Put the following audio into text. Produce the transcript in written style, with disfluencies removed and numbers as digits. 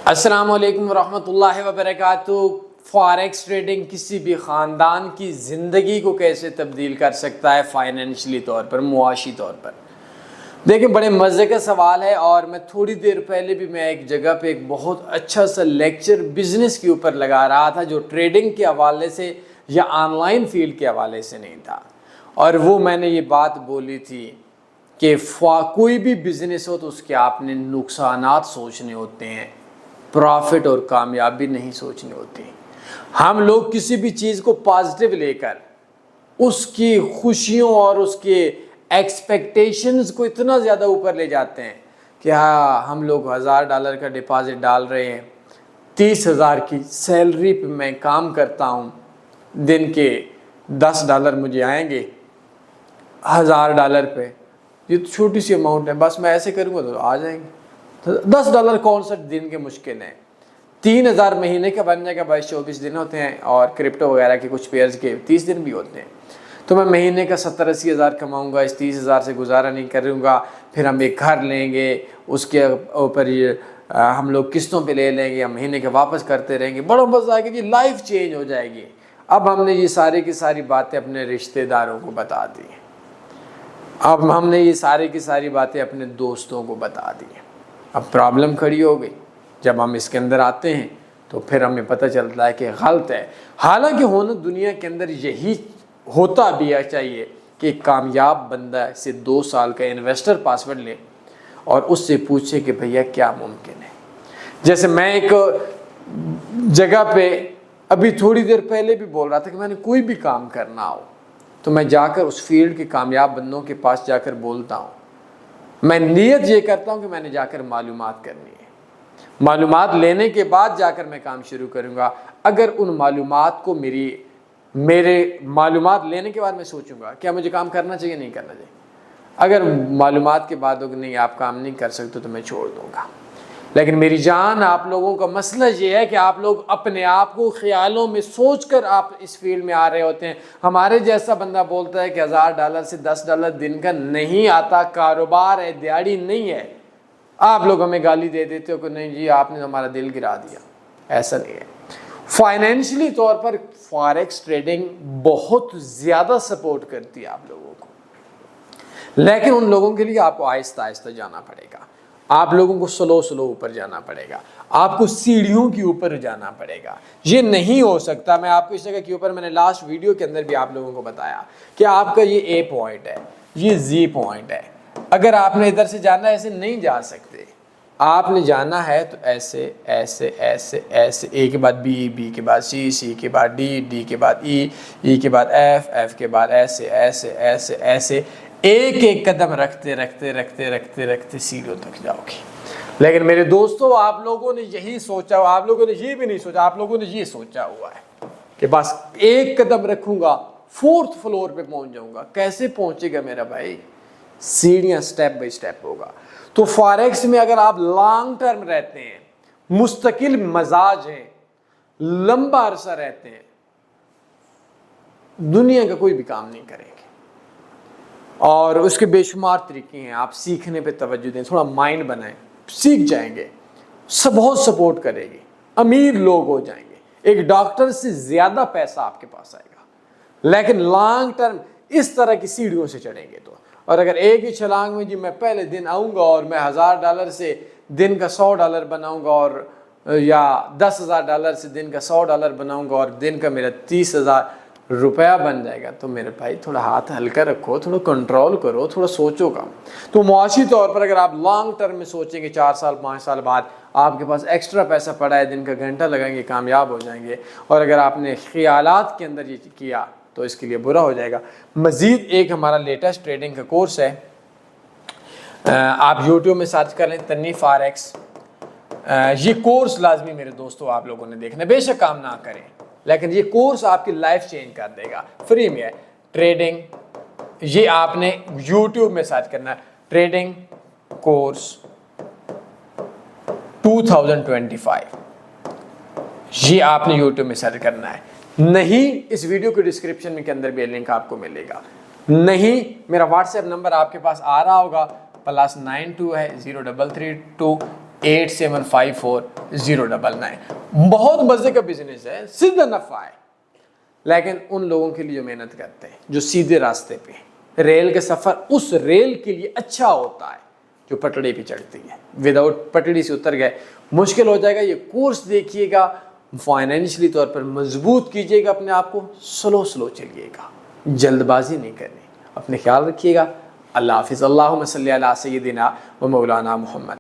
السلام علیکم ورحمۃ اللہ وبرکاتہ۔ فاریکس ٹریڈنگ کسی بھی خاندان کی زندگی کو کیسے تبدیل کر سکتا ہے فائنینشلی طور پر، معاشی طور پر؟ دیکھیں، بڑے مزے کا سوال ہے، اور میں تھوڑی دیر پہلے بھی میں ایک جگہ پہ ایک بہت اچھا سا لیکچر بزنس کے اوپر لگا رہا تھا، جو ٹریڈنگ کے حوالے سے یا آن لائن فیلڈ کے حوالے سے نہیں تھا، اور وہ میں نے یہ بات بولی تھی کہ کوئی بھی بزنس ہو تو اس کے آپ نے نقصانات سوچنے ہوتے ہیں، پرافٹ اور کامیابی نہیں سوچنی ہوتی۔ ہم لوگ کسی بھی چیز کو پازیٹیو لے کر اس کی خوشیوں اور اس کے ایکسپیکٹیشنز کو اتنا زیادہ اوپر لے جاتے ہیں کہ ہم لوگ $1000 کا ڈپازٹ ڈال رہے ہیں، 30,000 کی سیلری پہ میں کام کرتا ہوں، دن کے $10 مجھے آئیں گے $1000 پہ، یہ تو چھوٹی سی اماؤنٹ ہے، بس میں ایسے کروں گا تو آ جائیں گے۔ $10 کون سا دن کے مشکل ہیں، 3000 مہینے کا بننے کا 24 دن ہوتے ہیں، اور کرپٹو وغیرہ کے کچھ پیئرز کے 30 دن بھی ہوتے ہیں، تو میں مہینے کا 70-80 ہزار کماؤں گا، اس 30,000 سے گزارا نہیں کروں گا، پھر ہم ایک گھر لیں گے، اس کے اوپر یہ ہم لوگ قسطوں پہ لے لیں گے، ہم مہینے کے واپس کرتے رہیں گے، بڑا مزہ آئے گا جی، لائف چینج ہو جائے گی۔ اب ہم نے یہ ساری کی ساری باتیں اپنے رشتہ داروں کو بتا دی، اب ہم نے یہ ساری کی ساری باتیں اپنے دوستوں کو بتا دی، اب پرابلم کھڑی ہو گئی۔ جب ہم اس کے اندر آتے ہیں تو پھر ہمیں پتہ چلتا ہے کہ غلط ہے، حالانکہ ہونا دنیا کے اندر یہی ہوتا بھی چاہیے کہ ایک کامیاب بندہ سے 2 سال کا انویسٹر پاسورڈ لے اور اس سے پوچھے کہ بھیا کیا ممکن ہے۔ جیسے میں ایک جگہ پہ ابھی تھوڑی دیر پہلے بھی بول رہا تھا کہ میں نے کوئی بھی کام کرنا ہو تو میں جا کر اس فیلڈ کے کامیاب بندوں کے پاس جا کر بولتا ہوں، میں نیت یہ کرتا ہوں کہ میں نے جا کر معلومات کرنی ہے، معلومات لینے کے بعد جا کر میں کام شروع کروں گا۔ اگر ان معلومات کو میرے معلومات لینے کے بعد میں سوچوں گا کیا مجھے کام کرنا چاہیے نہیں کرنا چاہیے، اگر معلومات کے بعد ہوگا نہیں آپ کام نہیں کر سکتے تو میں چھوڑ دوں گا۔ لیکن میری جان، آپ لوگوں کا مسئلہ یہ ہے کہ آپ لوگ اپنے آپ کو خیالوں میں سوچ کر آپ اس فیلڈ میں آ رہے ہوتے ہیں۔ ہمارے جیسا بندہ بولتا ہے کہ $1000 سے $10 دن کا نہیں آتا، کاروبار ہے، دیہڑی نہیں ہے، آپ لوگ ہمیں گالی دے دیتے ہو کہ نہیں جی آپ نے ہمارا دل گرا دیا۔ ایسا نہیں ہے۔ فائنینشلی طور پر فاریکس ٹریڈنگ بہت زیادہ سپورٹ کرتی ہے آپ لوگوں کو، لیکن ان لوگوں کے لیے آپ کو آہستہ آہستہ جانا پڑے گا، آپ لوگوں کو سلو اوپر جانا پڑے گا، آپ کو سیڑھیوں کے اوپر جانا پڑے گا۔ یہ نہیں ہو سکتا، میں آپ کو اس جگہ کے اوپر میں نے لاسٹ ویڈیو کے اندر بھی آپ لوگوں کو بتایا کہ آپ کا یہ A پوائنٹ ہے، یہ Z پوائنٹ ہے، اگر آپ نے ادھر سے جانا ہے ایسے نہیں جا سکتے، آپ نے جانا ہے تو ایسے ایسے ایسے ایسے، A کے بعد B کے بعد C کے بعد D کے بعد E کے بعد F کے بعد ایسے ایسے ایسے ایسے ایک ایک قدم رکھتے رکھتے رکھتے رکھتے رکھتے سیڑھیوں تک جاؤ گے۔ لیکن میرے دوستو، آپ لوگوں نے یہی سوچا، آپ لوگوں نے یہ بھی نہیں سوچا، آپ لوگوں نے یہ سوچا ہوا ہے کہ بس ایک قدم رکھوں گا 4th فلور پہ پہنچ جاؤں گا۔ کیسے پہنچے گا میرا بھائی؟ سیڑھیاں سٹیپ بائی سٹیپ ہوگا۔ تو فاریکس میں اگر آپ لانگ ٹرم رہتے ہیں، مستقل مزاج ہیں، لمبا عرصہ رہتے ہیں، دنیا کا کوئی بھی کام نہیں کریں گے، اور اس کے بے شمار طریقے ہیں۔ آپ سیکھنے پہ توجہ دیں، تھوڑا مائنڈ بنائیں، سیکھ جائیں گے، بہت سپورٹ کرے گی، امیر لوگ ہو جائیں گے، ایک ڈاکٹر سے زیادہ پیسہ آپ کے پاس آئے گا۔ لیکن لانگ ٹرم اس طرح کی سیڑھیوں سے چڑھیں گے تو، اور اگر ایک ہی چھلانگ میں جی میں پہلے دن آؤں گا اور میں $1000 سے دن کا $100 بناؤں گا، اور یا $10,000 سے دن کا $100 بناؤں گا، اور دن کا میرا $30,000 بن جائے گا، تو میرے بھائی تھوڑا ہاتھ ہلکا رکھو، تھوڑا کنٹرول کرو، تھوڑا سوچو گا۔ تو معاشی طور پر اگر آپ لانگ ٹرم میں سوچیں گے 4 سال 5 سال بعد آپ کے پاس ایکسٹرا پیسہ پڑا ہے، دن کا گھنٹہ لگائیں گے کامیاب ہو جائیں گے، اور اگر آپ نے خیالات کے اندر یہ کیا تو اس کے لیے برا ہو جائے گا۔ مزید ایک ہمارا لیٹسٹ ٹریڈنگ کا کورس ہے، آپ یوٹیوب میں سرچ کر لیں تنی فاریکس، یہ کورس لازمی میرے دوستو آپ لوگوں نے دیکھنا ہے، بے شک کام نہ کریں لیکن یہ کورس آپ کی لائف چینج کر دے گا، فری میں ہے۔ ٹریڈنگ، یہ آپ نے یوٹیوب میں سرچ کرنا ہے، ٹریڈنگ کورس 2025، یہ آپ نے یوٹیوب میں سرچ کرنا ہے۔ نہیں، اس ویڈیو کے ڈسکرپشن میں کے اندر بھی لنک آپ کو ملے گا، نہیں میرا واٹس ایپ نمبر آپ کے پاس آ رہا ہوگا، +92 ہے 0332 875409. بہت مزے کا بزنس ہے, سیدھا نفع ہے, لیکن ان لوگوں کے لیے جو محنت کرتے ہیں, جو سیدھے راستے پہ. ریل کا سفر اس ریل کے لیے اچھا ہوتا ہے جو پٹڑی پہ چڑھتی ہے. وداؤٹ پٹڑی سے اتر گئے مشکل ہو جائے گا. یہ کورس دیکھیے گا, فائنینشلی طور پر مضبوط کیجیے گا اپنے آپ کو, سلو چلیے گا, جلد بازی نہیں کرنی. اپنے خیال رکھیے گا. اللہ حافظ. اللہم صلی علی سیدنا و مولانا محمد.